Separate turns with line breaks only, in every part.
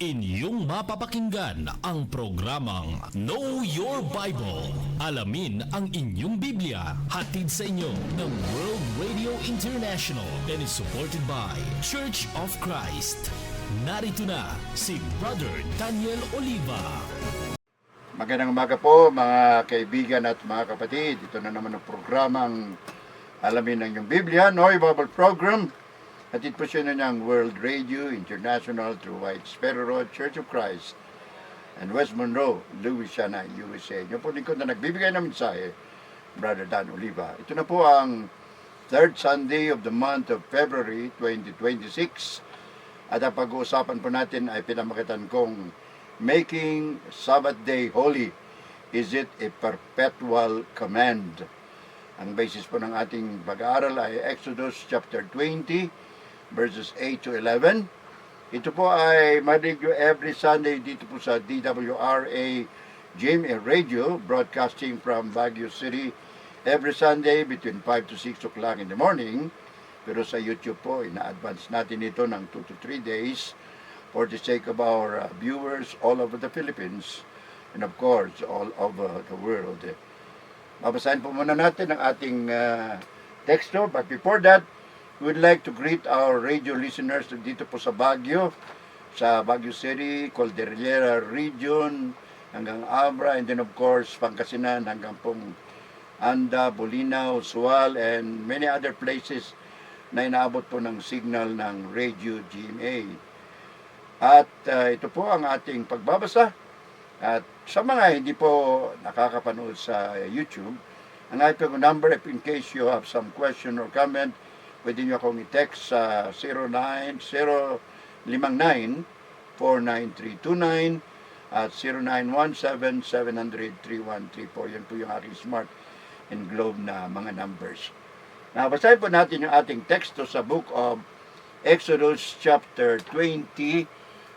Inyong mapapakinggan ang programang Know Your Bible. Alamin ang inyong Biblia. Hatid sa inyo ng World Radio International and is supported by Church of Christ. Narito na si Brother Daniel Oliva.
Magandang umaga po mga kaibigan at mga kapatid. Ito na naman ang programang Alamin ang inyong Biblia, Know Your Bible Program. Hatid po siya ng World Radio International through White Sparrow Road, Church of Christ, and West Monroe, Louisiana, USA. Yung po lingkod na nagbibigay ng mensahe, Brother Dan Oliva. Ito na po ang third Sunday of the month of February 2026. At ang pag-uusapan po natin ay pinamakitan kong Making Sabbath Day Holy. Is it a perpetual command? Ang basis po ng ating pag-aaral ay Exodus chapter 20, verses 8 to 11. Ito po ay marinig every Sunday dito po sa DWRA GMA Radio, broadcasting from Baguio City every Sunday between 5 to 6 o'clock in the morning. Pero sa YouTube po, ina-advance natin ito ng 2 to 3 days for the sake of our viewers all over the Philippines and of course all over the world. Babasahin po muna natin ang ating teksto, but before that, we would like to greet our radio listeners dito po sa Baguio City, Cordillera Region, hanggang Abra, and then of course Pangasinan, hanggang pong Anda, Bolinao, Sual, and many other places na inaabot po ng signal ng Radio GMA. At ito po ang ating pagbabasa. At sa mga hindi po nakakapanood sa YouTube, ang ating number, if in case you have some question or comment, pwede nyo akong i-text sa 0959-49329 at 0917-700-3134. Yan po yung aking smart and globe na mga numbers. Basahin po natin yung ating teksto sa book of Exodus chapter 20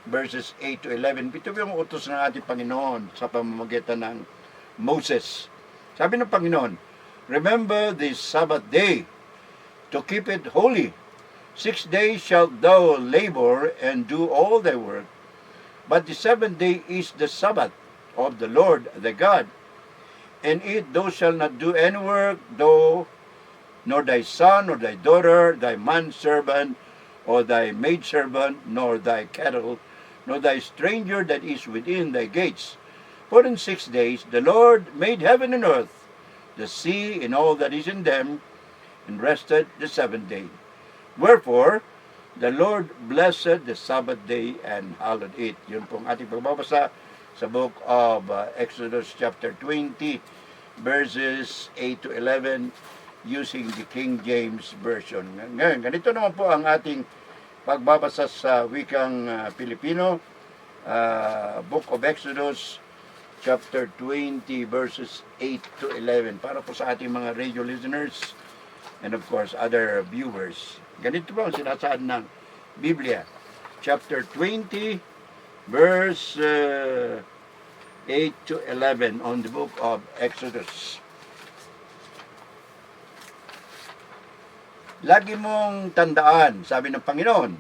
verses 8 to 11. Ito yung utos ng ating Panginoon sa pamamagitan ng Moses. Sabi ng Panginoon, "Remember this Sabbath day, to keep it holy. 6 days shalt thou labor and do all thy work, but the 7th day is the Sabbath of the Lord thy God. In it thou shalt not do any work, thou, nor thy son, nor thy daughter, thy manservant, or thy maidservant, nor thy cattle, nor thy stranger that is within thy gates. For in 6 days the Lord made heaven and earth, the sea and all that is in them, and rested the 7th day. Wherefore, the Lord blessed the Sabbath day and hallowed it." Yun pong ating pagbabasa sa book of Exodus chapter 20, verses 8 to 11, using the King James Version. Ngayon, ganito naman po ang ating pagbabasa sa wikang Pilipino, book of Exodus chapter 20, verses 8 to 11, para po sa ating mga radio listeners and of course other viewers. Ganito po ang sinasaad ng Biblia, chapter 20, verse 8 to 11 on the book of Exodus. "Lagi mong tandaan," sabi ng Panginoon,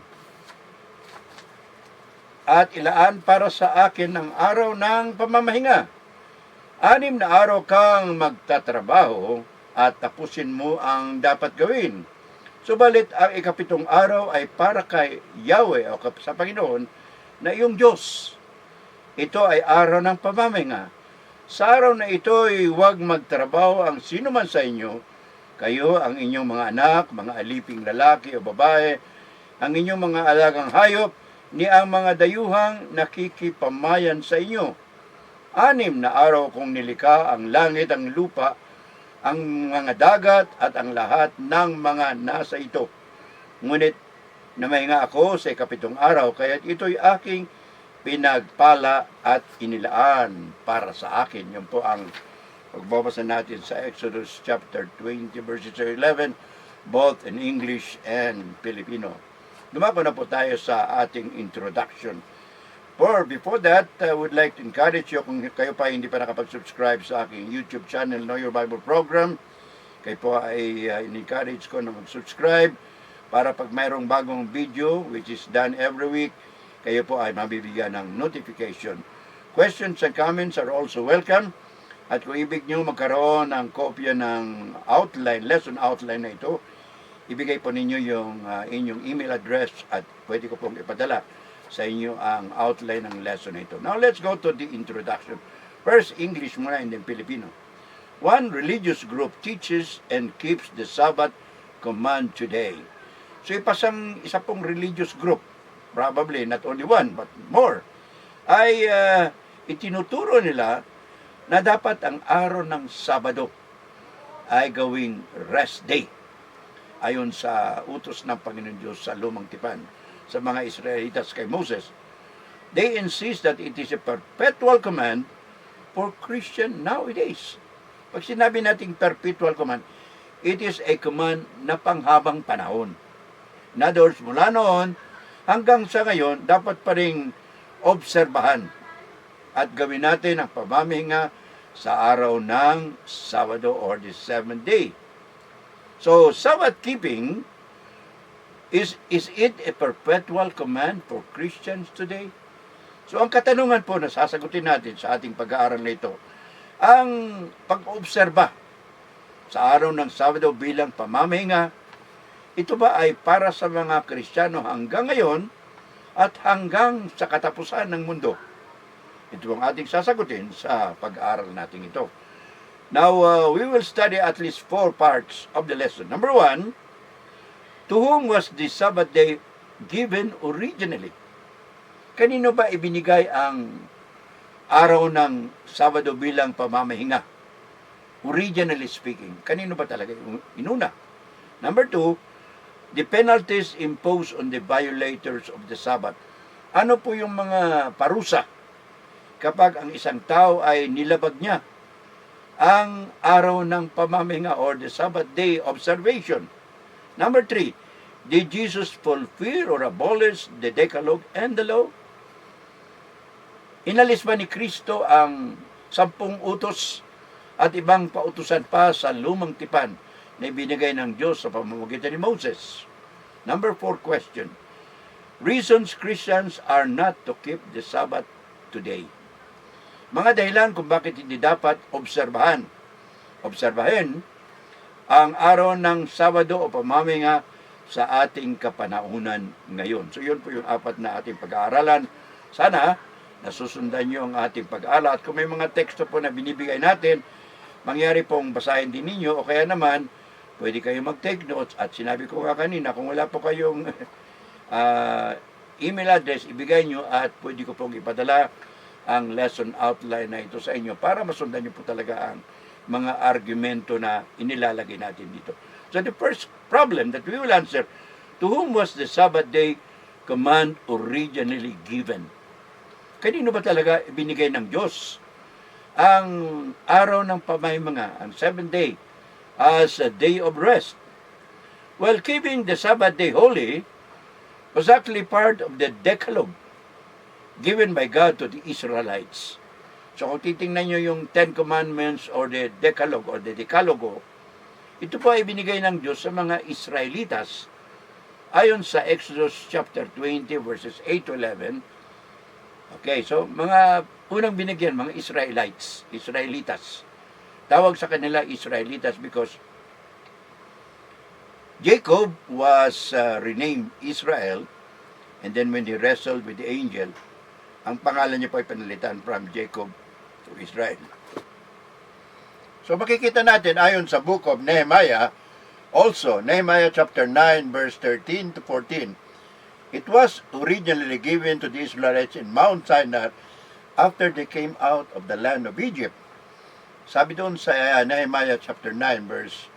"at ilaan para sa akin ang araw ng pamamahinga. 6 na araw kang magtatrabaho at tapusin mo ang dapat gawin. Subalit ang ikapitong araw ay para kay Yahweh o sa Panginoon na iyong Diyos. Ito ay araw ng pamamahinga. Sa araw na ito ay huwag magtrabaho ang sino man sa inyo, kayo, ang inyong mga anak, mga aliping lalaki o babae, ang inyong mga alagang hayop, ni ang mga dayuhang nakikipamayan sa inyo. 6 na araw kong nilikha ang langit, ang lupa, ang mga dagat at ang lahat ng mga nasa ito. Ngunit namahinga ako sa ikapitong araw, kaya't ito'y aking pinagpala at inilaan para sa akin." Yan po ang pagbabasa natin sa Exodus chapter 20, verses 11, both in English and Filipino. Dumako na po tayo sa ating introduction. Before that, I would like to encourage you, kung kayo pa hindi pa nakapag-subscribe sa aking YouTube channel, Know Your Bible Program, kayo po ay in-encourage ko na mag-subscribe para pag mayroong bagong video, which is done every week, kayo po ay mabibigyan ng notification. Questions and comments are also welcome. At kung ibig nyo magkaroon ng kopya ng outline, lesson outline na ito, ibigay po ninyo yung inyong email address at pwede ko pong ipadala sa inyo ang outline ng lesson na ito. Now let's go to the introduction. First, English muna and then Filipino. One religious group teaches and keeps the Sabbath command today. So isa pong religious group, probably not only one but more, ay itinuturo nila na dapat ang araw ng Sabado ay gawing rest day. Ayon sa utos ng Panginoon Diyos sa Lumang Tipan sa mga Israelitas kay Moses, they insist that it is a perpetual command for Christian nowadays. Pag sinabi nating perpetual command, it is a command na panghabang panahon. In other words, mula noon hanggang sa ngayon, dapat pa ring obserbahan at gawin natin ang pamamahinga sa araw ng Sabado or the seventh day. So, Sabbath keeping, is it a perpetual command for Christians today? So, ang katanungan po na sasagutin natin sa ating pag-aaral na ito, ang pag-obserba sa araw ng Sabado bilang pamamahinga, ito ba ay para sa mga Kristiyano hanggang ngayon at hanggang sa katapusan ng mundo? Ito ang ating sasagutin sa pag-aaral natin ito. Now, we will study at least 4 parts of the lesson. Number 1, to whom was the Sabbath day given originally? Kanino ba ibinigay ang araw ng Sabado bilang pamamahinga? Originally speaking, kanino ba talaga inuna? Number 2, the penalties imposed on the violators of the Sabbath. Ano po yung mga parusa kapag ang isang tao ay nilabag niya ang araw ng pamamahinga or the Sabbath day observation? Number 3, did Jesus fulfill or abolish the Decalogue and the law? Inalis ba ni Kristo ang 10 utos at ibang pautusan pa sa Lumang Tipan na ibinigay ng Diyos sa pamamagitan ni Moses? Number 4 question, reasons Christians are not to keep the Sabbath today. Mga dahilan kung bakit hindi dapat obserbahin ang araw ng Sabado o pamamahinga sa ating kapanahunan ngayon. So yun po yung 4 na ating pag-aaralan. Sana nasusundan nyo ang ating pag-aaral. At kung may mga teksto po na binibigay natin, mangyari pong basahin din ninyo o kaya naman, pwede kayo mag-take notes. At sinabi ko nga kanina, kung wala po kayong email address, ibigay nyo at pwede ko pong ipadala ang lesson outline na ito sa inyo para masundan nyo po talaga ang mga argumento na inilalagay natin dito. So the first problem that we will answer, to whom was the Sabbath day command originally given? Kanino ba talaga ibinigay ng Diyos ang araw ng pamamahinga, ang 7th day, as a day of rest? Well, keeping the Sabbath day holy was actually part of the Decalogue given by God to the Israelites. So kung titingnan nyo yung 10 Commandments or the Decalogue or the Decalogo, ito po ay binigay ng Diyos sa mga Israelitas ayon sa Exodus chapter 20 verses 8 to 11. Okay, so mga unang binigyan, mga Israelitas. Tawag sa kanila Israelitas because Jacob was renamed Israel, and then when he wrestled with the angel, ang pangalan niya po ay pinalitan from Jacob to Israel. So makikita natin ayon sa book of Nehemiah, also Nehemiah chapter 9 verse 13 to 14, it was originally given to the Israelites in Mount Sinai after they came out of the land of Egypt. Sabi doon sa Nehemiah chapter 9 verse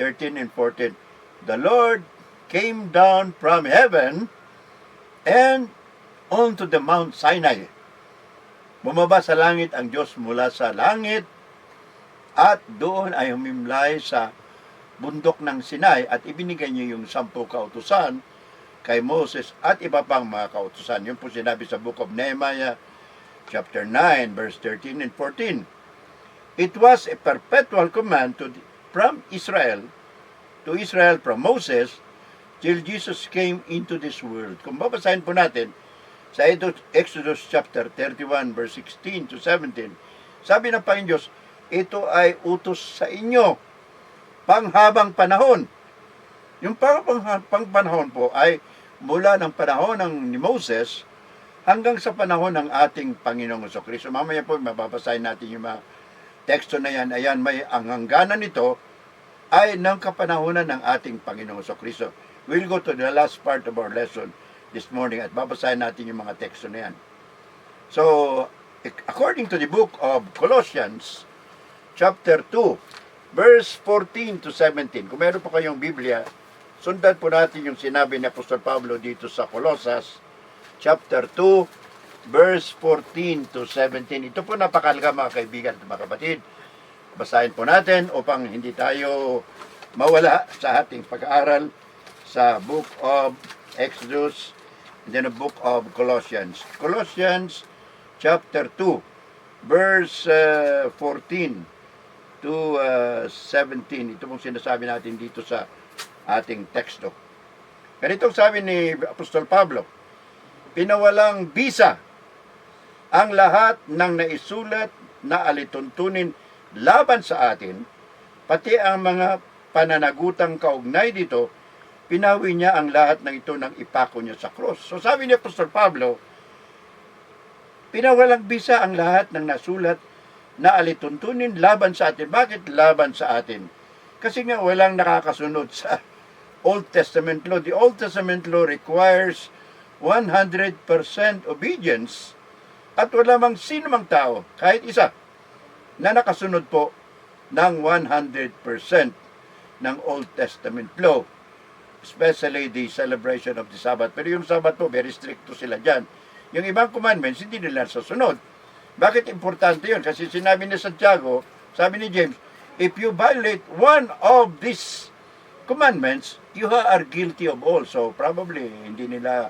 13 and 14, the Lord came down from heaven and onto the Mount Sinai. Bumaba sa langit ang Diyos mula sa langit at doon ay humimlay sa bundok ng Sinai at ibinigay niya yung 10 kautusan kay Moses at iba pang mga kautusan. Yun po sinabi sa book of Nehemiah chapter 9 verse 13 and 14. It was a perpetual command from Israel to Israel from Moses till Jesus came into this world. Kung babasahin po natin Sa Exodus chapter 31 verse 16 to 17, sabi ng Panginoon Diyos, ito ay utos sa inyo panghabang panahon. Yung panahon po ay mula ng panahon ni Moses hanggang sa panahon ng ating Panginoong Jesucristo. Mamaya po mababasahin natin yung mga teksto na yan. Ayan, ang hangganan nito ay ng kapanahonan ng ating Panginoong Jesucristo. We'll go to the last part of our lesson this morning at babasahin natin yung mga teksto na yan. So, according to the book of Colossians, chapter 2, verse 14 to 17. Kung meron po kayong Biblia, sundan po natin yung sinabi ni Apostol Pablo dito sa Colossus, chapter 2, verse 14 to 17. Ito po napakalaga mga kaibigan at mga kapatid. Basahin po natin upang hindi tayo mawala sa ating pag-aaral sa book of Exodus and then the book of Colossians. Colossians chapter 2, verse 14 to 17. Ito pong sinasabi natin dito sa ating teksto. Ganitong sabi ni Apostol Pablo, pinawalang bisa ang lahat ng naisulat na alituntunin laban sa atin, pati ang mga pananagutang kaugnay dito, pinawi niya ang lahat ng ito nang ipako niya sa cross. So sabi ni Apostol Pablo, pinawalang bisa ang lahat ng nasulat na alituntunin laban sa atin. Bakit laban sa atin? Kasi nga walang nakakasunod sa Old Testament law. The Old Testament law requires 100% obedience at wala mang sino mang tao, kahit isa, na nakasunod po ng 100% ng Old Testament law. Especially the celebration of the Sabbath. Pero yung Sabbath po, very stricto sila dyan. Yung ibang commandments, hindi nila sasunod. Bakit importante yun? Kasi sinabi ni Santiago, sabi ni James, if you violate one of these commandments, you are guilty of all. So probably hindi nila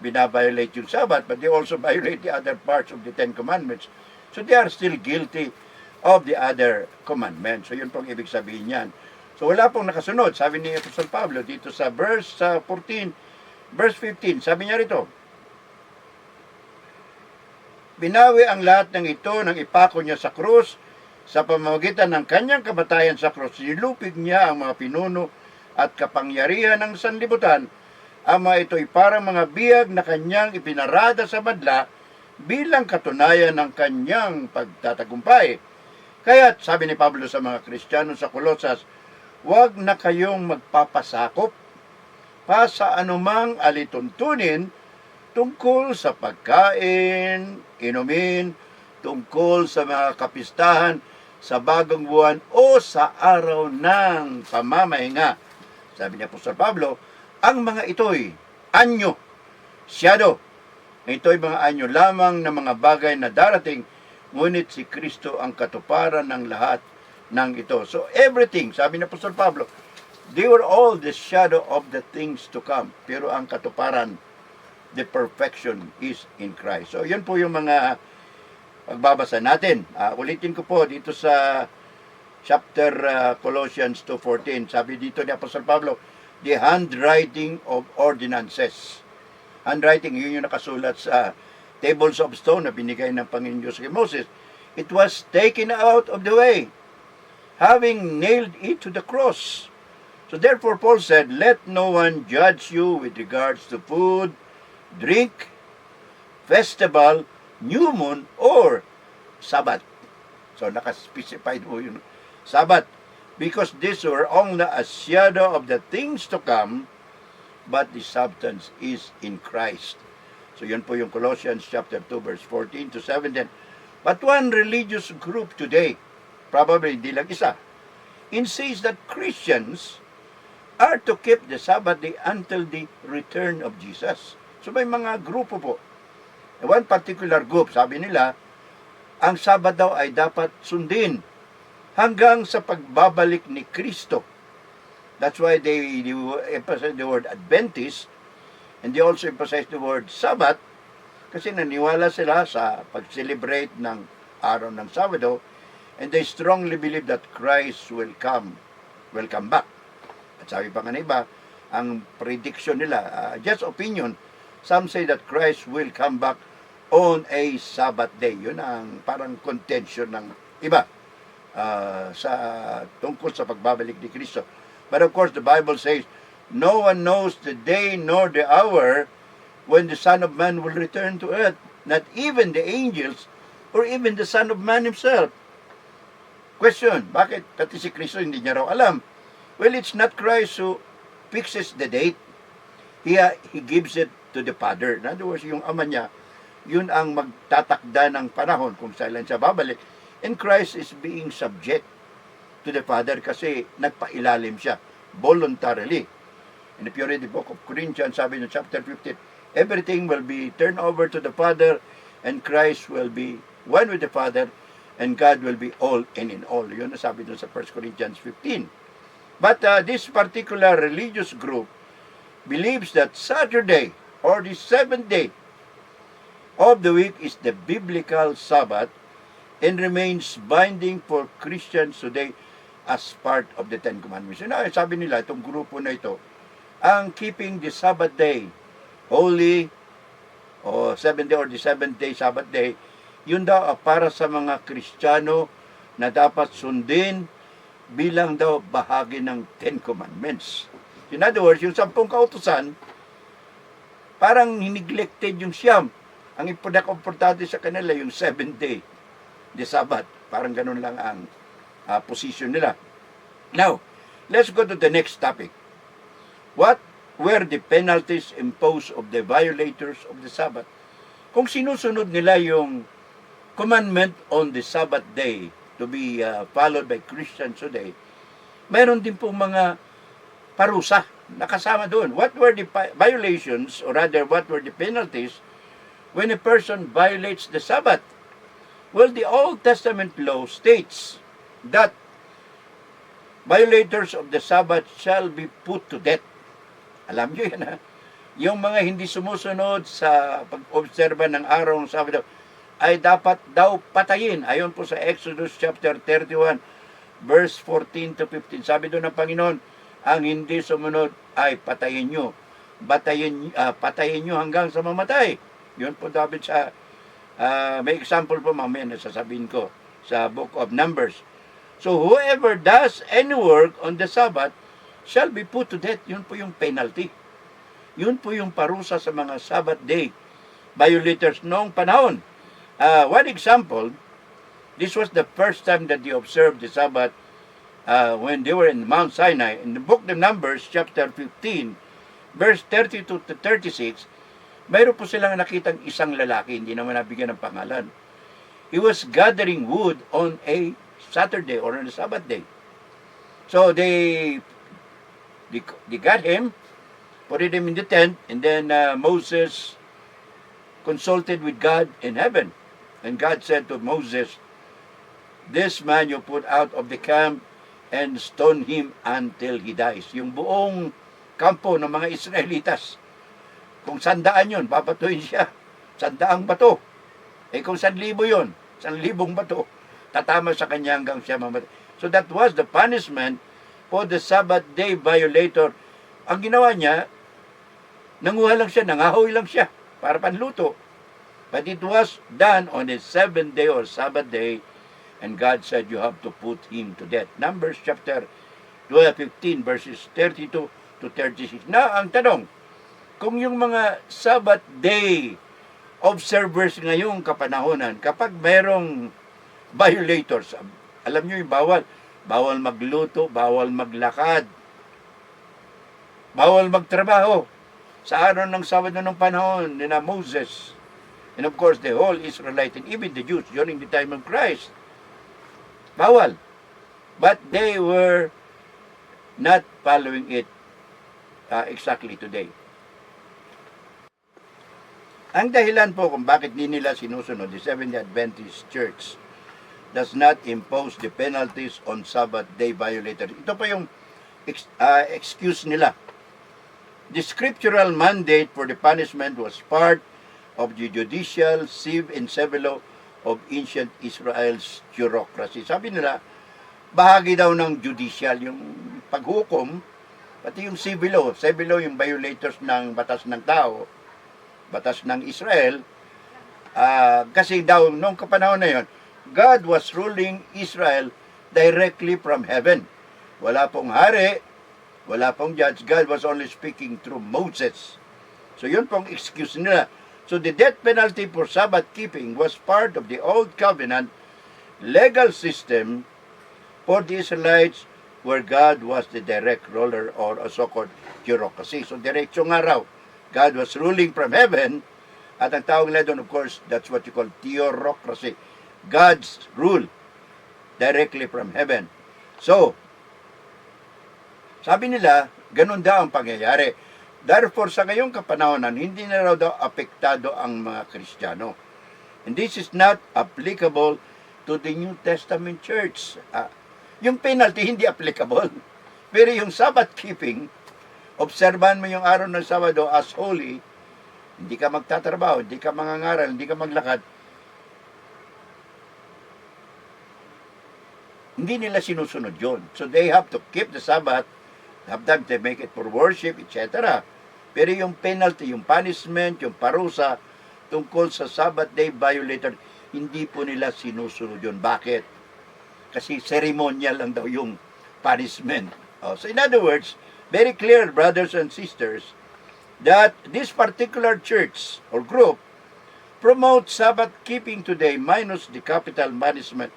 binaviolate yung Sabbath, but they also violate the other parts of the Ten Commandments. So they are still guilty of the other commandments. So yun pong ibig sabihin yan. So wala pong nakasunod. Sabi ni Apostol Pablo dito sa verse 14, verse 15, sabi niya rito, binawi ang lahat ng ito nang ipako niya sa krus, sa pamamagitan ng kanyang kamatayan sa krus, nilupig niya ang mga pinuno at kapangyarihan ng sanlibutan. Ang mga ito'y parang mga biyag na kanyang ipinarada sa madla bilang katunayan ng kanyang pagtatagumpay. Kaya sabi ni Pablo sa mga Kristiyano sa Colossus, huwag na kayong magpapasakop pa sa anumang alituntunin tungkol sa pagkain, inumin, tungkol sa mga kapistahan, sa bagong buwan o sa araw ng pamamahinga. Sabi ni Apostol Pablo, ang mga ito'y anyo, siyado. Ito'y mga anyo lamang ng mga bagay na darating, ngunit si Kristo ang katuparan ng lahat ng ito. So everything, sabi ni Apostol Pablo, they were all the shadow of the things to come. Pero ang katuparan, the perfection is in Christ. So yun po yung mga pagbabasa natin. Ulitin ko po dito sa chapter Colossians 2:14. Sabi dito ni Apostol Pablo, the handwriting of ordinances. Handwriting, yun yung nakasulat sa tables of stone na binigay ng Panginoon Diyos kay Moses. It was taken out of the way, having nailed it to the cross. So therefore Paul said, let no one judge you with regards to food, drink, festival, new moon, or Sabbath. So nakaspecified po yun. Sabbath. Because these were only a shadow of the things to come, but the substance is in Christ. So yun po yung Colossians chapter 2 verse 14 to 17. But one religious group today, probably hindi lang isa, insists that Christians are to keep the Sabbath day until the return of Jesus. So may mga grupo po. One particular group, sabi nila, ang Sabbath daw ay dapat sundin hanggang sa pagbabalik ni Kristo. That's why they emphasize the word Adventist, and they also emphasize the word Sabbath, kasi naniwala sila sa pag-celebrate ng araw ng Sabado, and they strongly believe that Christ will come back. At sabi pa nga na iba, ang prediction nila, just opinion, Some say that Christ will come back on a Sabbath day. Yun ang parang contention ng iba sa tungkol sa pagbabalik ni Kristo. But of course, the Bible says, no one knows the day nor the hour when the Son of Man will return to earth. Not even the angels or even the Son of Man himself. Question, bakit pati si Kristo hindi niya raw alam? Well, it's not Christ who fixes the date. He gives it to the Father. In other words, yung Ama niya, yun ang magtatakda ng panahon kung kailan siya babalik. And Christ is being subject to the Father kasi nagpailalim siya voluntarily. And if you read the book of Corinthians, sabi ng chapter 15, everything will be turned over to the Father and Christ will be one with the Father and God will be all and in all. Yun ang sabi doon sa 1 Corinthians 15. But this particular religious group believes that Saturday or the seventh day of the week is the biblical Sabbath and remains binding for Christians today as part of the Ten Commandments. Yun, sabi nila, itong grupo na ito, ang keeping the Sabbath day holy o seventh day or the seventh day Sabbath day, yun daw para sa mga Kristiyano na dapat sundin bilang daw bahagi ng Ten Commandments. In other words, yung 10 kautusan, parang neglected yung siyam. Ang importante sa kanila, yung 7th day, the Sabbath. Parang ganun lang ang position nila. Now, let's go to the next topic. What were the penalties imposed of the violators of the Sabbath? Kung sinusunod nila yung commandment on the Sabbath day to be followed by Christians today, mayroon din po mga parusa nakasama doon. What were the violations, or rather, what were the penalties when a person violates the Sabbath? Well, the Old Testament law states that violators of the Sabbath shall be put to death. Alam nyo yan, ha? Yung mga hindi sumusunod sa pag-obserba ng araw ng Sabado ay dapat daw patayin. Ayon po sa Exodus chapter 31, verse 14 to 15. Sabi doon ng Panginoon, ang hindi sumunod ay patayin nyo. Patayin nyo hanggang sa mamatay. Yun po David sa, may example po mamaya na sasabihin ko sa Book of Numbers. So whoever does any work on the Sabbath shall be put to death. Yun po yung penalty. Yun po yung parusa sa mga Sabbath day violators noong panahon. One example, this was the first time that they observed the Sabbath when they were in Mount Sinai. In the book of Numbers, chapter 15, verse 32 to 36, mayroon po silang nakitang isang lalaki, hindi naman nabigyan ng pangalan. He was gathering wood on a Saturday or on a Sabbath day. So they got him, put him in the tent, and then Moses consulted with God in heaven. And God said to Moses, this man you put out of the camp and stone him until he dies. Yung buong kampo ng mga Israelitas, kung 100 yun, papatuhin siya. 100 bato. Kung 1,000 yun, 1,000 bato, tatama sa kanya hanggang siya mamatay. So that was the punishment for the Sabbath day violator. Ang ginawa niya, nanguha lang siya, nangahoy lang siya para panluto. But it was done on the 7th day or Sabbath day, and God said you have to put him to death. Numbers chapter 15 verses 32 to 36. Now, ang tanong, kung yung mga Sabbath day observers ngayong kapanahonan, kapag mayroong violators, alam nyo yung bawal magluto, bawal maglakad, bawal magtrabaho sa araw ng Sabado ng panahon ni Moses. And of course, the whole Israelite and even the Jews during the time of Christ, bawal. But they were not following it exactly today. Ang dahilan po kung bakit di nila sinusunod, the Seventh-day Adventist Church does not impose the penalties on Sabbath day violators. Ito pa yung excuse nila. The scriptural mandate for the punishment was part of the judicial sieve and civil law of ancient Israel's bureaucracy. Sabi nila, bahagi daw ng judicial, yung paghukom, pati yung civil law. Civil law yung violators ng batas ng tao. batas ng Israel, kasi daw nung kapanahon na yon, God was ruling Israel directly from heaven. Wala pong hari, wala pong judge. God was only speaking through Moses. So yun pong excuse nila. So the death penalty for Sabbath keeping was part of the Old Covenant legal system for the Israelites, where God was the direct ruler, or a so-called theocracy. So diretso nga raw, God was ruling from heaven, at ang tawag nila doon, of course, that's what you call theocracy. God's rule directly from heaven. So, sabi nila, ganun daw ang pangyayari. Therefore, sa ngayong kapanahonan, hindi na raw daw apektado ang mga Kristiyano. And this is not applicable to the New Testament church. Yung penalty, hindi applicable. Pero yung Sabbath keeping, obserbahan mo yung araw ng Sabado as holy, hindi ka magtatrabaho, hindi ka mangangaral, hindi ka maglakad, hindi nila sinusunod yun. So they have to keep the Sabbath, sometimes they make it for worship, etc. Pero yung penalty, yung punishment, yung parusa tungkol sa Sabbath day violator, hindi po nila sinusunod yun. Bakit? Kasi ceremonial lang daw yung punishment. So in other words, very clear, brothers and sisters, that this particular church or group promotes Sabbath keeping today minus the capital punishment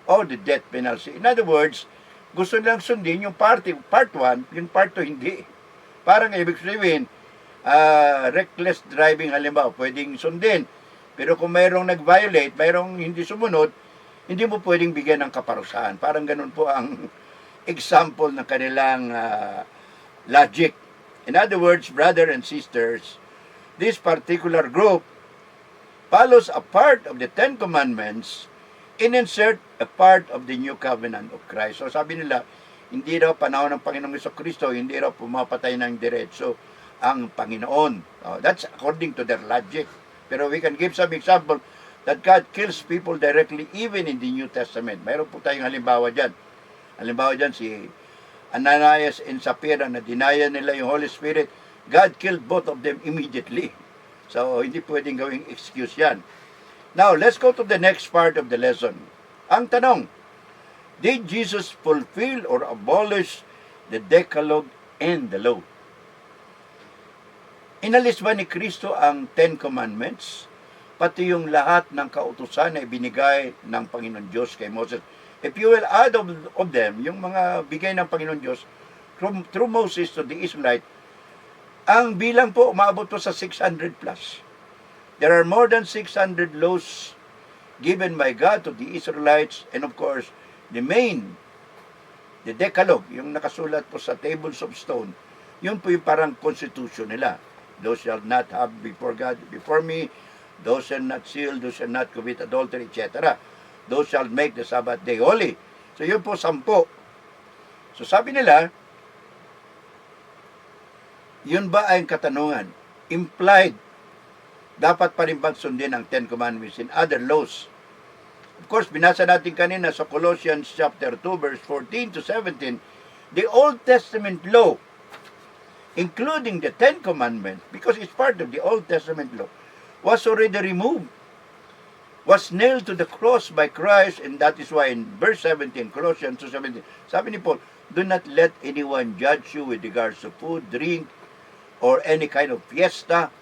or the death penalty. In other words, gusto nilang sundin yung part 1, yung part 2 hindi. Parang ibig sabihin, reckless driving halimbawa, pwedeng sundin. Pero kung mayroong nag-violate, mayroong hindi sumunod, hindi mo pwedeng bigyan ng kaparusahan. Parang ganun po ang example ng kanilang logic. In other words, brother and sisters, this particular group follows a part of the Ten Commandments and insert a part of the New Covenant of Christ. So sabi nila, hindi raw panahon ng Panginoong Jesucristo, hindi raw pumapatay ng diretso ang Panginoon. That's according to their logic. Pero we can give some example that God kills people directly even in the New Testament. Mayroon po tayong halimbawa dyan. Halimbawa dyan si Ananias and Sapphira na dinaya nila yung Holy Spirit. God killed both of them immediately. So hindi pwedeng gawing excuse yan. Now, let's go to the next part of the lesson. Ang tanong, did Jesus fulfill or abolish the Decalogue and the law? Inalis ba ni Kristo ang Ten Commandments? Pati yung lahat ng kautusan na ibinigay ng Panginoon Diyos kay Moses. If you will add of them, yung mga bigay ng Panginoon Diyos through Moses to the Israelite, ang bilang po umabot po sa 600 plus. There are more than 600 laws given by God to the Israelites, and of course, the Decalogue, yung nakasulat po sa tables of stone, yun po yung parang constitution nila. Thou shalt not have before God, before me, thou shalt not steal, thou shalt not commit adultery, etc. Thou shalt make the Sabbath day holy. So yun po 10. So sabi nila, yun ba ay katanungan? Implied, dapat pa rin bang sundin ang Ten Commandments and other laws? Of course, binasa natin kanina sa Colossians chapter 2, verse 14 to 17, the Old Testament law, including the Ten Commandments, because it's part of the Old Testament law, was already removed, was nailed to the cross by Christ, and that is why in verse 17, Colossians 2:17, sabi ni Paul, do not let anyone judge you with regards to food, drink, or any kind of fiesta,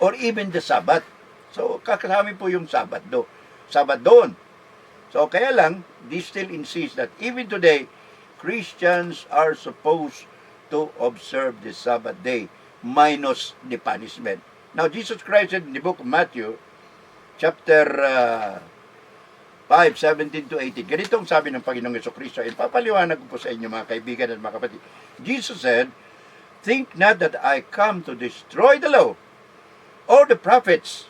or even the Sabbath. So, kakasami po yung Sabbath doon. So, kaya lang, they still insist that even today, Christians are supposed to observe the Sabbath day minus the punishment. Now, Jesus Christ said in the book of Matthew, chapter 5:17 to 18, ganito ang sabi ng Panginoong Jesucristo. Ipapaliwanag ko po sa inyo, mga kaibigan at mga kapatid. Jesus said, think not that I come to destroy the law or the prophets.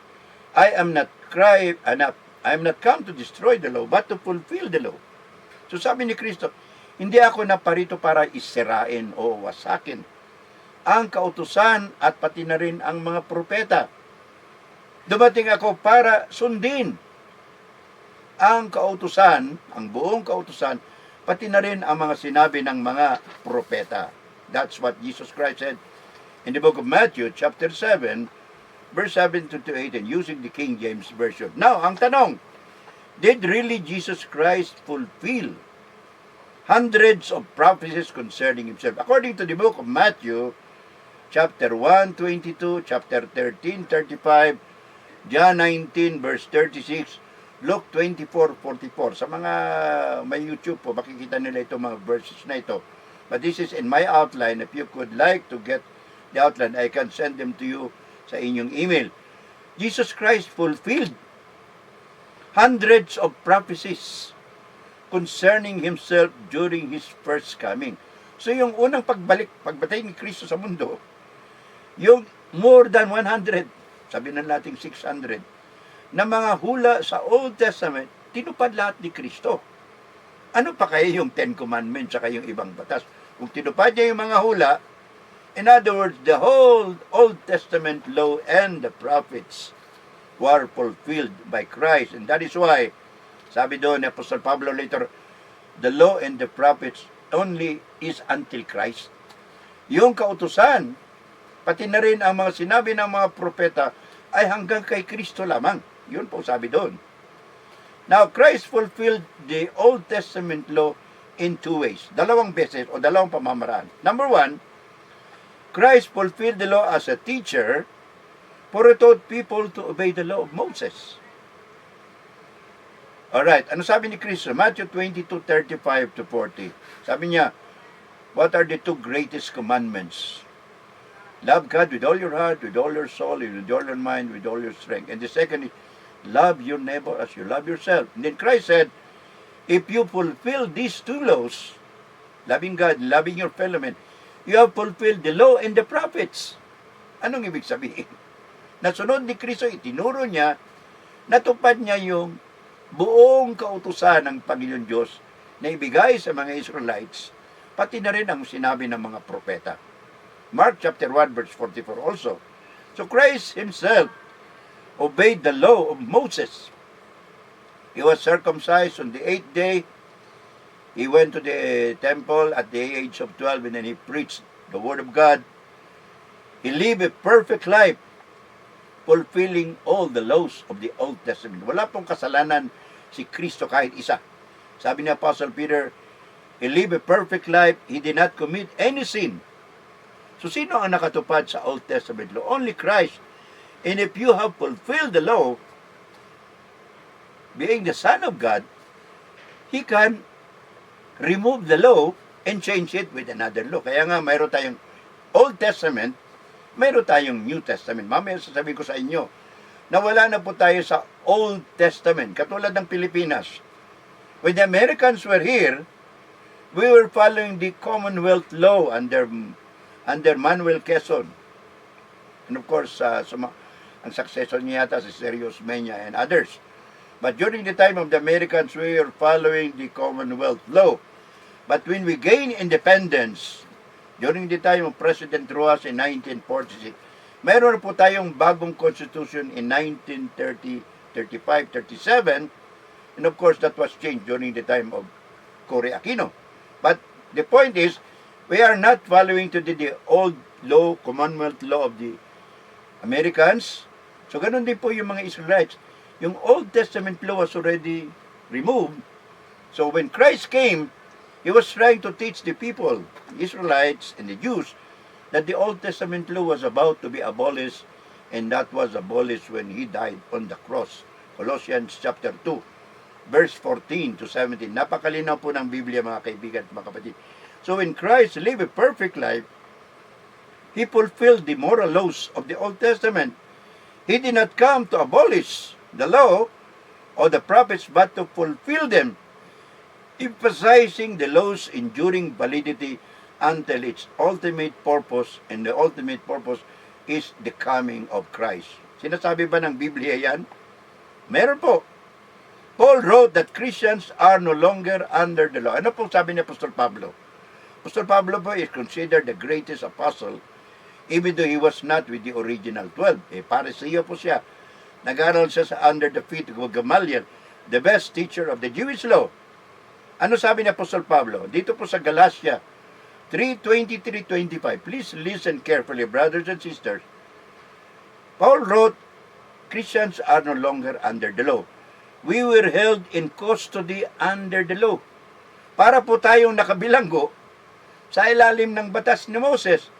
I am not come to destroy the law, but to fulfill the law. So sabi ni Kristo, hindi ako naparito para isirain o wasakin ang kautusan at pati na rin ang mga propeta. Dumating ako para sundin ang kautusan, ang buong kautusan, pati na rin ang mga sinabi ng mga propeta. That's what Jesus Christ said in the book of Matthew, chapter 7, verse 17 to 18, using the King James Version. Now, ang tanong, did really Jesus Christ fulfill hundreds of prophecies concerning himself? According to the book of Matthew, chapter 1, 22, chapter 13, 35, John 19, verse 36, Luke 24, 44. Sa mga may YouTube po, makikita nila itong mga verses na ito. But this is in my outline. If you could like to get the outline, I can send them to you sa inyong email. Jesus Christ fulfilled hundreds of prophecies concerning himself during his first coming. So yung unang pagbatay ni Kristo sa mundo, yung more than 100, sabi na natin 600, na mga hula sa Old Testament, tinupad lahat ni Kristo. Ano pa kaya yung Ten Commandments saka yung ibang batas? Kung tinupad niya yung mga hula, in other words, the whole Old Testament law and the prophets were fulfilled by Christ. And that is why, sabi doon ni Apostle Pablo later, the law and the prophets only is until Christ. Yung kautusan, pati na rin ang mga sinabi ng mga propeta, ay hanggang kay Kristo lamang. Yun po sabi doon. Now, Christ fulfilled the Old Testament law in two ways. Dalawang beses o dalawang pamamaraan. Number one, Christ fulfilled the law as a teacher, for he taught people to obey the law of Moses. Alright, ano sabi ni Kristo? Matthew 22:35 to 40. Sabi niya, what are the two greatest commandments? Love God with all your heart, with all your soul, with all your mind, with all your strength. And the second is, love your neighbor as you love yourself. And then Christ said, if you fulfill these two laws, loving God, loving your fellow man, you have fulfilled the law and the prophets. Anong ibig sabihin? Nasunod ni Kristo, itinuro niya, natupad niya yung buong kautusan ng Panginoon Diyos na ibigay sa mga Israelites, pati na rin ang sinabi ng mga propeta. Mark chapter 1 verse 44 also. So Christ himself obeyed the law of Moses. He was circumcised on the 8th day. He went to the temple at the age of 12 and then he preached the word of God. He lived a perfect life, fulfilling all the laws of the Old Testament. Wala pong kasalanan si Kristo kahit isa. Sabi ni Apostle Peter, he lived a perfect life, he did not commit any sin. So sino ang nakatupad sa Old Testament law? Only Christ. And if you have fulfilled the law, being the Son of God, He can remove the law and change it with another law. Kaya nga mayroon tayong Old Testament, mayroon tayong New Testament. Mamaya sasabihin ko sa inyo, na wala na po tayo sa Old Testament, katulad ng Pilipinas. When the Americans were here, we were following the Commonwealth law under Manuel Quezon. And of course, ang successor niya yata si Serios Mena and others. But during the time of the Americans, we were following the Commonwealth law. But when we gained independence, during the time of President Rojas in 1946, mayroon po tayong bagong constitution in 1930, 35, 37, and of course that was changed during the time of Cory Aquino. But the point is, we are not following to the old law, Commonwealth law of the Americans. So ganun din po yung mga Israelites. Yung Old Testament law was already removed. So when Christ came, He was trying to teach the people, the Israelites and the Jews, that the Old Testament law was about to be abolished, and that was abolished when He died on the cross. Colossians chapter 2, verse 14 to 17. Napakalinaw po ng Biblia, mga kaibigan at mga kapatid. So when Christ lived a perfect life, He fulfilled the moral laws of the Old Testament. He did not come to abolish the law or the prophets, but to fulfill them, emphasizing the law's enduring validity until its ultimate purpose, and the ultimate purpose is the coming of Christ. Sinasabi ba ng Biblia yan? Meron po. Paul wrote that Christians are no longer under the law. Ano po sabi ni Apostol Pablo? Apostol Pablo po is considered the greatest apostle, even though he was not with the original 12. Pariseo po siya. Nag-aral siya sa under the feet of Gamaliel, the best teacher of the Jewish law. Ano sabi ni Apostol Pablo? Dito po sa Galatia 3:23-25. Please listen carefully, brothers and sisters. Paul wrote, Christians are no longer under the law. We were held in custody under the law. Para po tayong nakabilanggo sa ilalim ng batas ni Moses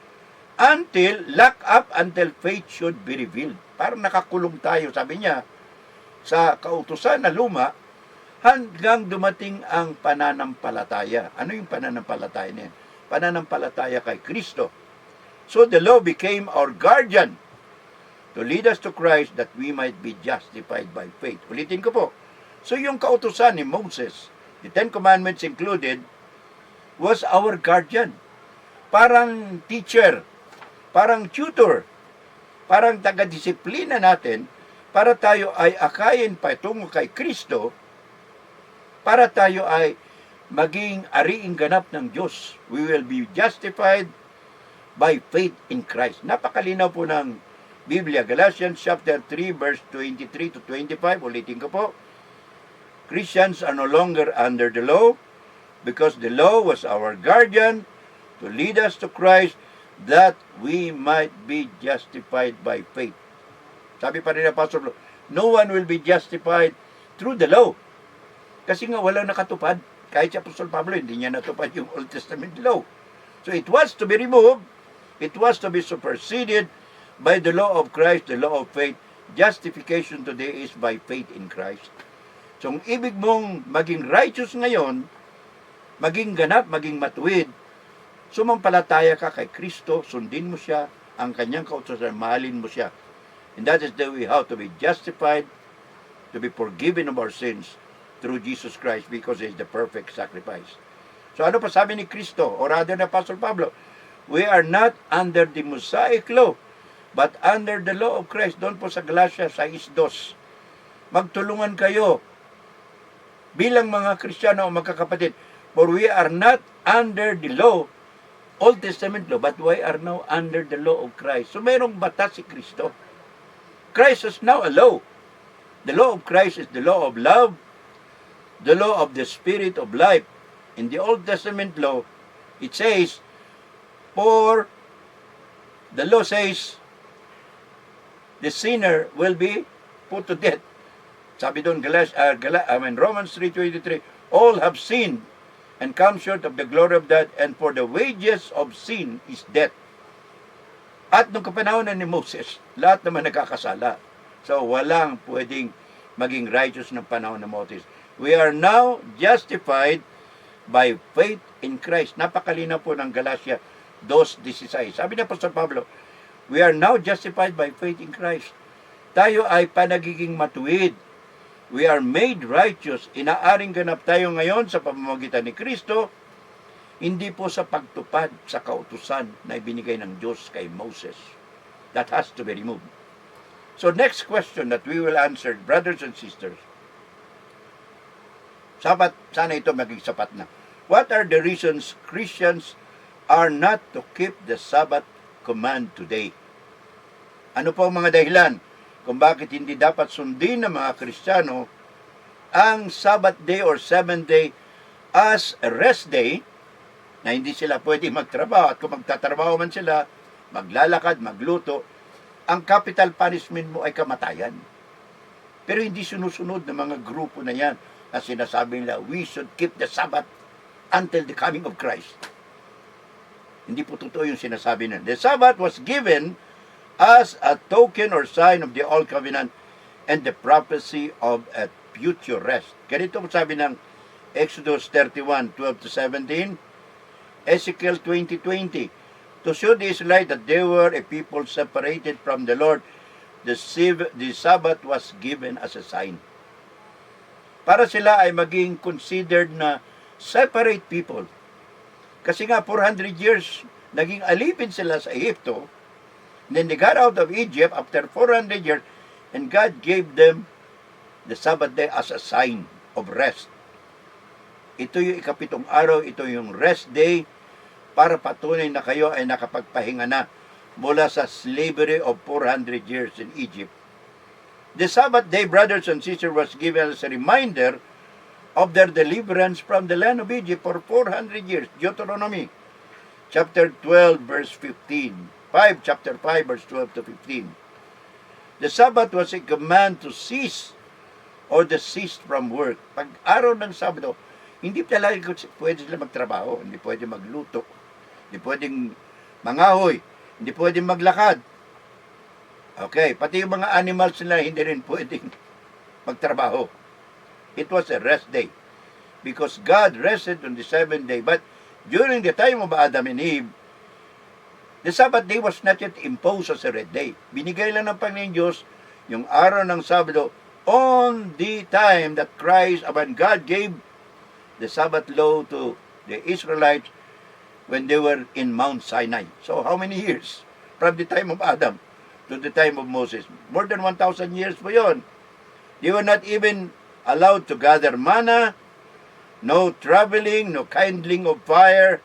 lock up until faith should be revealed. Parang nakakulong tayo, sabi niya, sa kautusan na luma hanggang dumating ang pananampalataya. Ano yung pananampalataya niya? Pananampalataya kay Kristo. So the law became our guardian to lead us to Christ that we might be justified by faith. Ulitin ko po. So yung kautusan ni Moses, the Ten Commandments included, was our guardian. Parang teacher, parang tutor, parang taga-disiplina natin para tayo ay akayin patungo kay Kristo, para tayo ay maging ariing ganap ng Diyos. We will be justified by faith in Christ. Napakalinaw po ng Biblia. Galatians chapter 3 verse 23 to 25. Ulitin ko po. Christians are no longer under the law because the law was our guardian to lead us to Christ that we might be justified by faith. Sabi pa rin ng Apostle, no one will be justified through the law. Kasi nga walang nakatupad. Kahit si Apostle Pablo, hindi niya natupad yung Old Testament law. So it was to be removed. It was to be superseded by the law of Christ, the law of faith. Justification today is by faith in Christ. So kung ibig mong maging righteous ngayon, maging ganap, maging matuwid, sumampalataya ka kay Kristo, sundin mo siya, ang kanyang kautusan, mahalin mo siya. And that is the way how to be justified, to be forgiven of our sins through Jesus Christ because He is the perfect sacrifice. So ano pa sabi ni Kristo, or rather na Apostle Pablo, we are not under the Mosaic law, but under the law of Christ. Doon po sa Galatia 6:2. Magtulungan kayo bilang mga Kristiyano o magkakapatid. For we are not under the law, Old Testament law, but we are now under the law of Christ. So mayroong batas si Kristo. Christ is now a law. The law of Christ is the law of love, the law of the Spirit of life. In the Old Testament law, it says, for the law says, the sinner will be put to death. Sabi doon, Romans 3:23, all have sinned and come short of the glory of God, and for the wages of sin is death. At nung kapanahon ni Moses, lahat naman nagkakasala. So walang pwedeng maging righteous ng panahon ng Moses. We are now justified by faith in Christ. Napakalinaw po ng Galatia 2:16. Sabi ni Apostol Pablo, we are now justified by faith in Christ. Tayo ay panagiging matuwid. We are made righteous. Inaaring ganap tayo ngayon sa pamamagitan ni Kristo, hindi po sa pagtupad sa kautusan na ibinigay ng Diyos kay Moses. That has to be removed. So next question that we will answer, brothers and sisters, sana ito maging sapat na. What are the reasons Christians are not to keep the Sabbath command today? Ano po ang mga dahilan kung bakit hindi dapat sundin ng mga Kristiyano ang Sabbath day or 7th day as a rest day, na hindi sila pwede magtrabaho, at kung magtatrabaho man sila, maglalakad, magluto, ang capital punishment mo ay kamatayan. Pero hindi sinusunod ng mga grupo na yan na sinasabi nila, we should keep the Sabbath until the coming of Christ. Hindi po totoo yung sinasabi nila. The Sabbath was given as a token or sign of the Old Covenant and the prophecy of a future rest. Ganito po sabi ng Exodus 31:12-17, Ezekiel 20:20, to show the Israelites that they were a people separated from the Lord, the Sabbath was given as a sign. Para sila ay maging considered na separate people. Kasi nga 400 years naging alipin sila sa Egypto. Then they got out of Egypt after 400 years, and God gave them the Sabbath day as a sign of rest. Ito yung ikapitong araw, ito yung rest day, para patunay na kayo ay nakapagpahinga na mula sa slavery of 400 years in Egypt. The Sabbath day, brothers and sisters, was given as a reminder of their deliverance from the land of Egypt for 400 years. Deuteronomy chapter 12, verse 15. Chapter 5, verse 12 to 15. The Sabbath was a command to cease or desist from work. Pag araw ng Sabado, hindi talaga pwede sila magtrabaho, hindi pwede magluto, hindi pwedeng mangahoy, hindi pwedeng maglakad. Okay, pati yung mga animals nila hindi rin pwedeng magtrabaho. It was a rest day because God rested on the seventh day. But during the time of Adam and Eve, the Sabbath day was not yet imposed as a red day. Binigay lang ng Panginoon Diyos yung araw ng Sabado on the time that Christ, when God gave the Sabbath law to the Israelites when they were in Mount Sinai. So how many years? From the time of Adam to the time of Moses. More than 1,000 years po yun. They were not even allowed to gather manna, no traveling, no kindling of fire,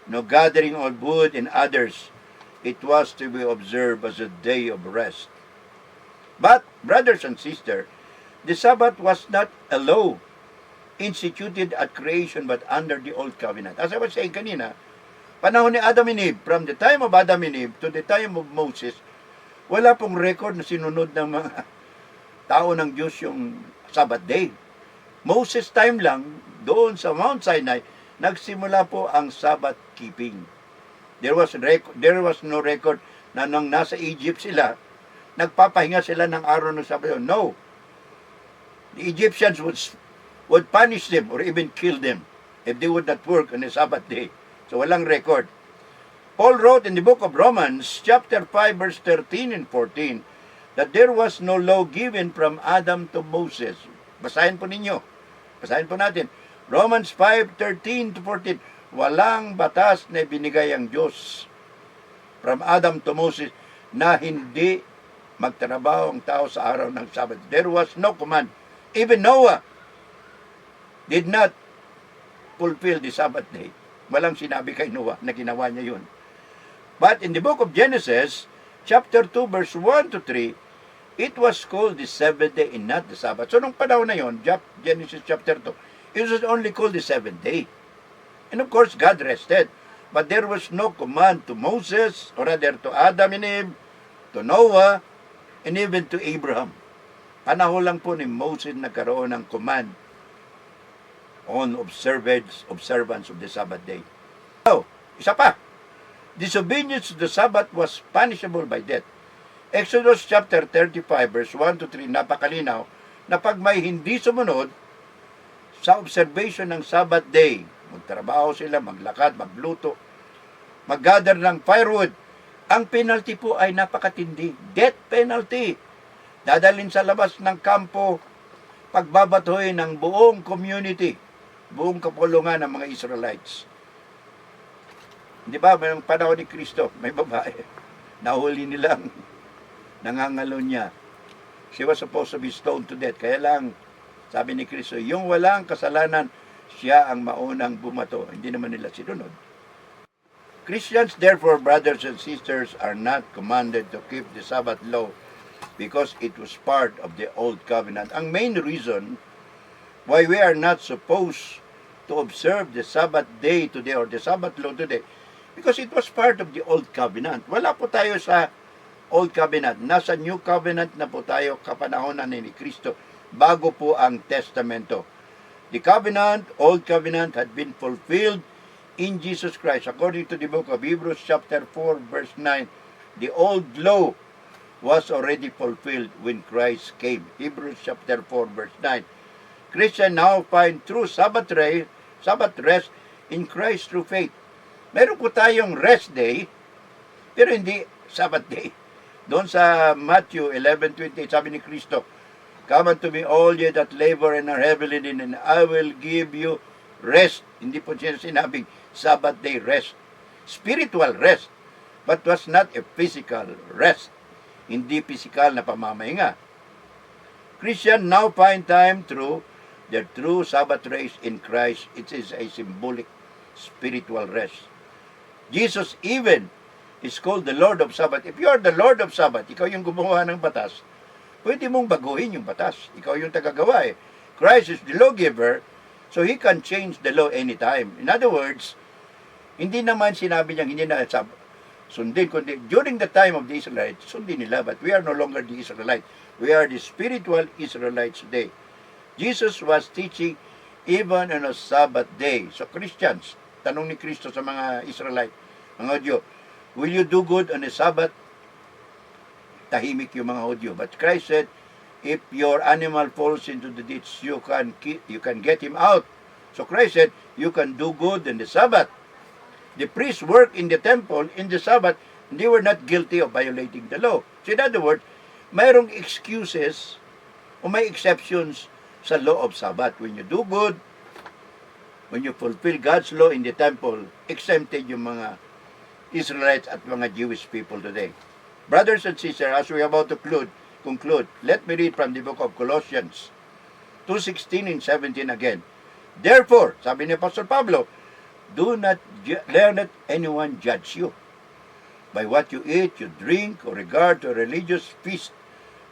no gathering of wood and others. It was to be observed as a day of rest. But, brothers and sisters, the Sabbath was not a law instituted at creation but under the Old Covenant. As I was saying kanina, panahon ni Adam and Eve, from the time of Adam and Eve to the time of Moses, wala pong record na sinunod ng mga tao ng Diyos yung Sabbath day. Moses time lang, doon sa Mount Sinai, nagsimula po ang Sabbath keeping. There was no record na nang nasa Egypt sila, nagpapahinga sila ng araw ng Sabbath. No. The Egyptians would punish them or even kill them if they would not work on the Sabbath day. So walang record. Paul wrote in the book of Romans, chapter 5, verse 13 and 14, that there was no law given from Adam to Moses. Basahin po ninyo. Basahin po natin. Romans 5:13 to 14. Walang batas na binigay ang Diyos from Adam to Moses na hindi magtrabaho ang tao sa araw ng Sabbath. There was no command. Even Noah did not fulfill the Sabbath day. Walang sinabi kay Noah na ginawa niya yun. But in the book of Genesis, chapter 2, verse 1 to 3, it was called the seventh day and not the Sabbath. So nung panahon na yun, Genesis chapter 2, it was only called the seventh day. And of course, God rested. But there was no command to Moses, or rather to Adam and Eve, to Noah, and even to Abraham. Panahon lang po ni Moses nagkaroon ng command on observance of the Sabbath day. So, isa pa, disobedience to the Sabbath was punishable by death. Exodus chapter 35 verse 1 to 3, napakalinaw na pag may hindi sumunod sa observation ng Sabbath day, magtrabaho sila, maglakad, magluto, mag-gather ng firewood, ang penalty po ay napakatindi. Death penalty. Dadalhin sa labas ng kampo, pagbabatoy ng buong community, buong kapulungan ng mga Israelites. Di ba, may panahon ni Kristo, may babae, nahuli nilang nangangalo niya. She was supposed to be stoned to death. Kaya lang, sabi ni Kristo, yung walang kasalanan, siya ang maunang bumato. Hindi naman nila sinunod. Christians, therefore, brothers and sisters, are not commanded to keep the Sabbath law because it was part of the Old Covenant. Ang main reason why we are not supposed to observe the Sabbath day today or the Sabbath law today, because it was part of the Old Covenant. Wala po tayo sa Old Covenant. Nasa New Covenant na po tayo kapanahonan ni Kristo bago po ang Testamento. The covenant, Old Covenant, had been fulfilled in Jesus Christ. According to the book of Hebrews chapter 4 verse 9, the old law was already fulfilled when Christ came. Hebrews chapter 4 verse 9. Christians now find true Sabbath rest in Christ through faith. Meron po tayong rest day, pero hindi Sabbath day. Doon sa Matthew 11:28, sabi ni Kristo, "Come unto me all ye that labor and are heavy laden, and I will give you rest." Hindi po siya sinabing Sabbath day rest. Spiritual rest, but was not a physical rest. Hindi physical na pamamahinga. Christians now find time through their true Sabbath rest in Christ. It is a symbolic spiritual rest. Jesus even is called the Lord of Sabbath. If you are the Lord of Sabbath, ikaw yung gumawa ng batas, pwede mong baguhin yung batas. Ikaw yung tagagawa eh. Christ is the lawgiver, so He can change the law anytime. In other words, hindi naman sinabi niyang hindi na sundin, kundi during the time of the Israelites, sundin nila. But we are no longer the Israelites. We are the spiritual Israelites today. Jesus was teaching even on a Sabbath day. So Christians, tanong ni Kristo sa mga Israelite, mga Hudyo, will you do good on a Sabbath? Tahimik yung mga Hudyo. But Christ said, if your animal falls into the ditch, you can get him out. So Christ said, you can do good on the Sabbath. The priests worked in the temple in the Sabbath, and they were not guilty of violating the law. So in other words, mayroong excuses o may exceptions sa law of Sabbath. When you do good, when you fulfill God's law in the temple, exempted yung mga Israelites at mga Jewish people today. Brothers and sisters, as we are about to conclude, let me read from the book of Colossians 2:16 and 17 again. Therefore, sabi ni Apostle Pablo, let not anyone judge you by what you eat, you drink, or regard to a religious feast,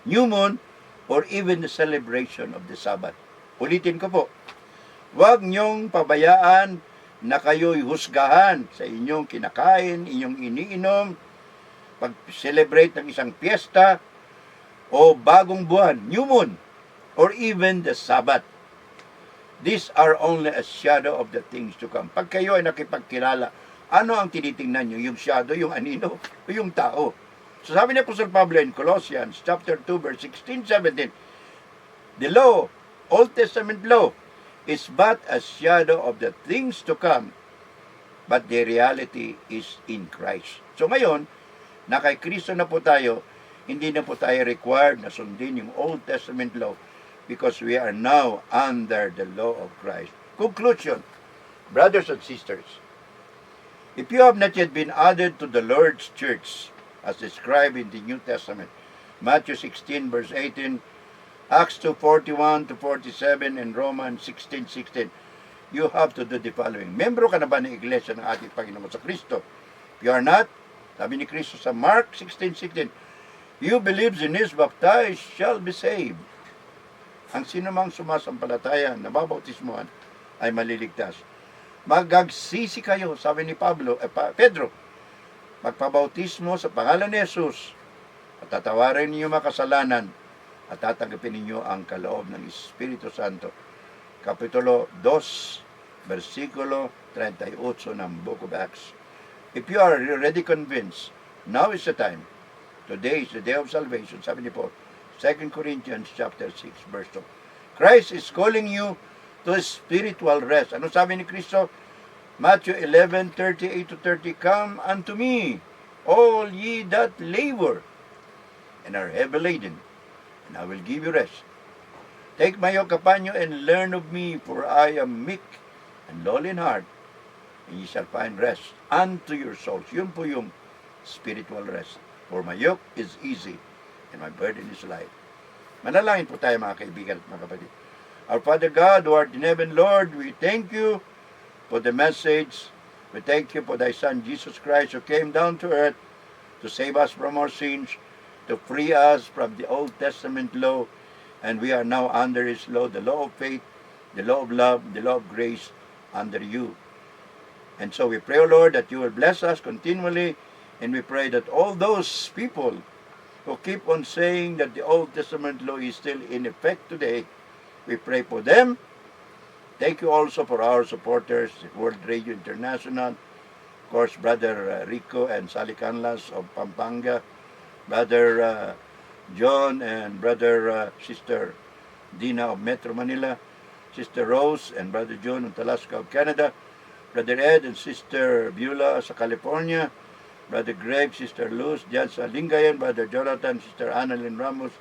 new moon, or even the celebration of the Sabbath. Ulitin ko po, huwag niyong pabayaan na kayo'y husgahan sa inyong kinakain, inyong iniinom, pag-celebrate ng isang piyesta, o bagong buwan, new moon, or even the Sabbath. These are only a shadow of the things to come. Pag kayo ay nakipagkilala, ano ang tinitingnan nyo? Yung shadow, yung anino, o yung tao? So sabi ni Apostle Pablo in Colossians chapter 2, verse 16, 17, the law, Old Testament law, is but a shadow of the things to come, but the reality is in Christ. So ngayon, na kay Kristo na po tayo, hindi na po tayo required na sundin yung Old Testament law, because we are now under the law of Christ. Conclusion, brothers and sisters, if you have not yet been added to the Lord's church, as described in the New Testament, Matthew 16, verse 18, Acts 2:41 to 47, and Romans 16:16, you have to do the following. Membro ka na ba ng Iglesia ng ating Panginoon sa Kristo? If you are not, sabi ni Kristo sa Mark 16:16, you believes in his baptized shall be saved. Ang sinumang sumasampalataya na babautismuhan ay maliligtas. Magagsisi kayo, sabi ni Pedro, magpabautismo sa pangalan ni Jesus at tatawarin niyo makasalanan at tatanggapin ninyo ang kaloob ng Espiritu Santo. Kapitulo 2, versikulo 38 ng Book of Acts. If you are already convinced, now is the time. Today is the day of salvation. Sabi ni Paul, 2 Corinthians chapter 6, verse 2. Christ is calling you to spiritual rest. Ano sabi ni Kristo? Matthew 11:38 to 30, come unto me, all ye that labor and are heavy laden, and I will give you rest. Take my yoke upon you and learn of me, for I am meek and lowly in heart, and ye shall find rest unto your souls. Yun po yung spiritual rest. For my yoke is easy, and my burden is light. Manalangin po tayo mga kaibigan at mga kapatid. Our Father God, who art in heaven, Lord, we thank you for the message. We thank you for thy Son, Jesus Christ, who came down to earth to save us from our sins, to free us from the Old Testament law, and we are now under his law, the law of faith, the law of love, the law of grace under you. And so we pray, O Lord, that you will bless us continually, and we pray that all those people who keep on saying that the Old Testament law is still in effect today, we pray for them. Thank you also for our supporters, World Radio International, of course, Brother Rico and Sally Canlas of Pampanga, Brother John and Sister Dina of Metro Manila, Sister Rose and Brother John of Talaska of Canada, Brother Ed and Sister Beulah sa California, Brother Greg, Sister Luz, Diyan sa Lingayen, Brother Jonathan, Sister Annalyn Ramos,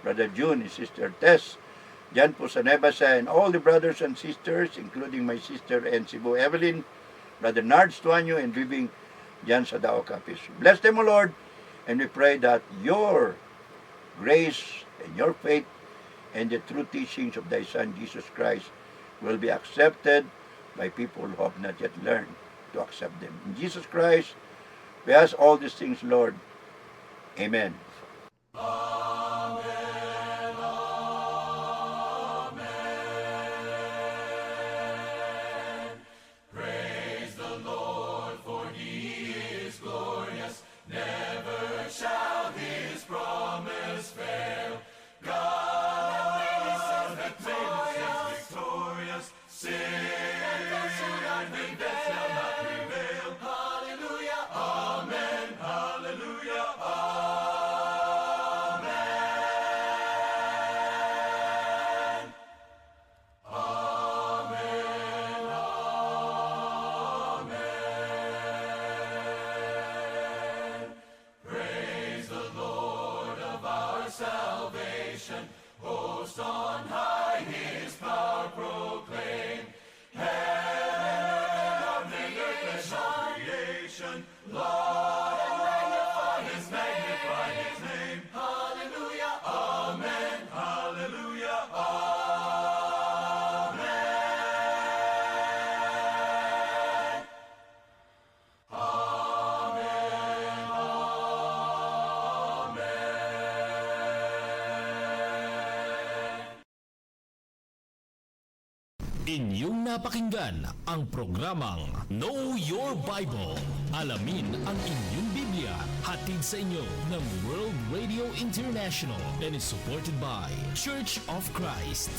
Brother June and Sister Tess, Diyan po sa Nebasa, and all the brothers and sisters, including my sister and Cebu Evelyn, Brother Nards Tuanyo, and Bibing diyan sa Dao Capiz. Bless them, O Lord, and we pray that your grace and your faith and the true teachings of thy Son, Jesus Christ, will be accepted by people who have not yet learned to accept them. In Jesus Christ, we ask all these things, Lord. Amen.
Praise the Lord, for he is glorious.
Inyong napakinggan ang programang Know Your Bible. Alamin ang inyong Biblia. Hatid sa inyo ng World Radio International and is supported by Church of Christ.